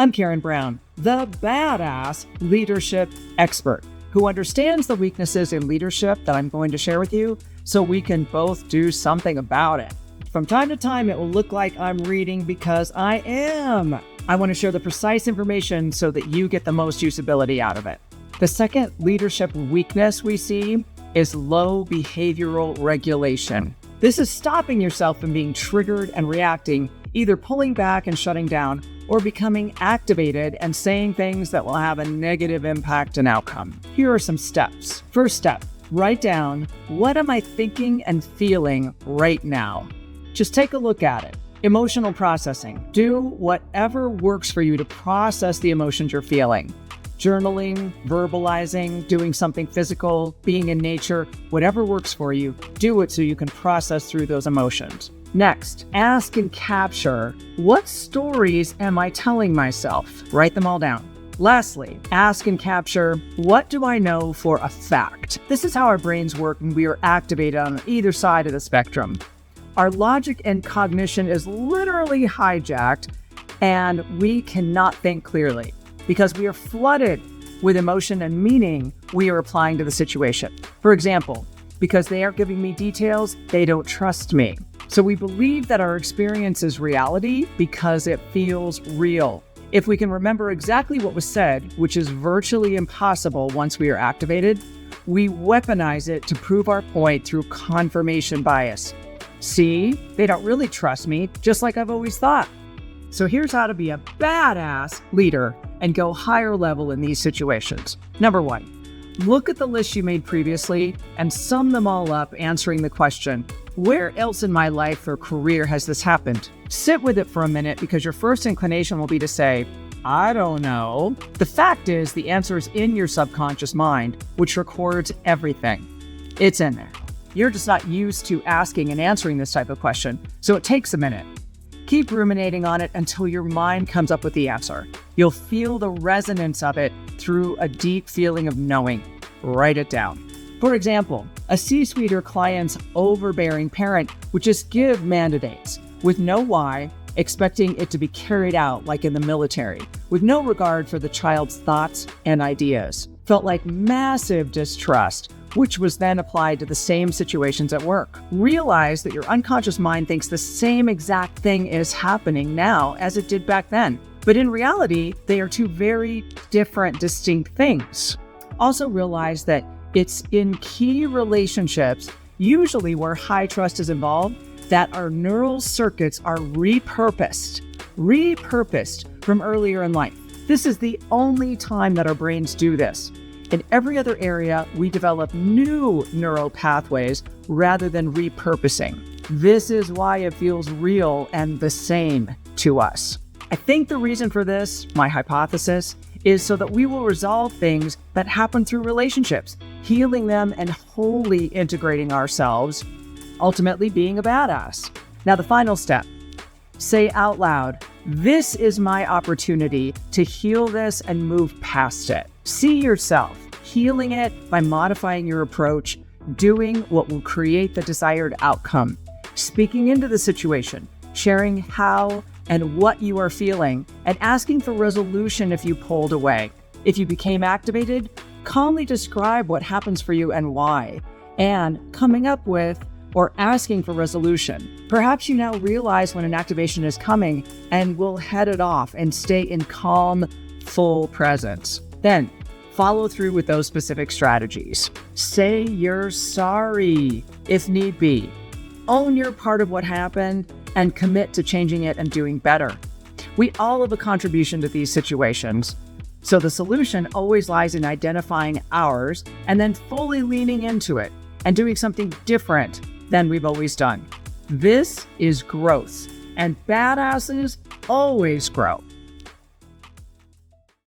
I'm Karen Brown, the badass leadership expert who understands the weaknesses in leadership that I'm going to share with you so we can both do something about it. From time to time, it will look like I'm reading because I am. I want to share the precise information so that you get the most usability out of it. The second leadership weakness we see is low behavioral regulation. This is stopping yourself from being triggered and reacting, either pulling back and shutting down, or becoming activated and saying things that will have a negative impact and outcome. Here are some steps. First step, write down, what am I thinking and feeling right now? Just take a look at it. Emotional processing. Do whatever works for you to process the emotions you're feeling. Journaling, verbalizing, doing something physical, being in nature, whatever works for you, do it so you can process through those emotions. Next, ask and capture, what stories am I telling myself? Write them all down. Lastly, ask and capture, what do I know for a fact? This is how our brains work when we are activated on either side of the spectrum. Our logic and cognition is literally hijacked, and we cannot think clearly because we are flooded with emotion and meaning we are applying to the situation. For example, because they aren't giving me details, they don't trust me. So we believe that our experience is reality because it feels real. If we can remember exactly what was said, which is virtually impossible once we are activated, we weaponize it to prove our point through confirmation bias. See, they don't really trust me, just like I've always thought. So here's how to be a badass leader and go higher level in these situations. Number one, look at the list you made previously and sum them all up, answering the question, where else in my life or career has this happened? Sit with it for a minute because your first inclination will be to say, I don't know. The fact is, the answer is in your subconscious mind, which records everything. It's in there. You're just not used to asking and answering this type of question, so it takes a minute. Keep ruminating on it until your mind comes up with the answer. You'll feel the resonance of it through a deep feeling of knowing. Write it down. For example, a C-suite or client's overbearing parent would just give mandates with no why, expecting it to be carried out like in the military, with no regard for the child's thoughts and ideas. Felt like massive distrust, which was then applied to the same situations at work. Realize that your unconscious mind thinks the same exact thing is happening now as it did back then. But in reality, they are two very different, distinct things. Also realize that it's in key relationships, usually where high trust is involved, that our neural circuits are repurposed from earlier in life. This is the only time that our brains do this. In every other area, we develop new neural pathways rather than repurposing. This is why it feels real and the same to us. I think the reason for this, my hypothesis, is so that we will resolve things that happen through relationships, healing them and wholly integrating ourselves, ultimately being a badass. Now, the final step, say out loud, this is my opportunity to heal this and move past it. See yourself healing it by modifying your approach, doing what will create the desired outcome, speaking into the situation, sharing how and what you are feeling, and asking for resolution if you pulled away. If you became activated, calmly describe what happens for you and why, and coming up with or asking for resolution. Perhaps you now realize when an activation is coming and will head it off and stay in calm, full presence. Then follow through with those specific strategies. Say you're sorry if need be. Own your part of what happened and commit to changing it and doing better. We all have a contribution to these situations. So the solution always lies in identifying ours and then fully leaning into it and doing something different than we've always done. This is growth, and badasses always grow.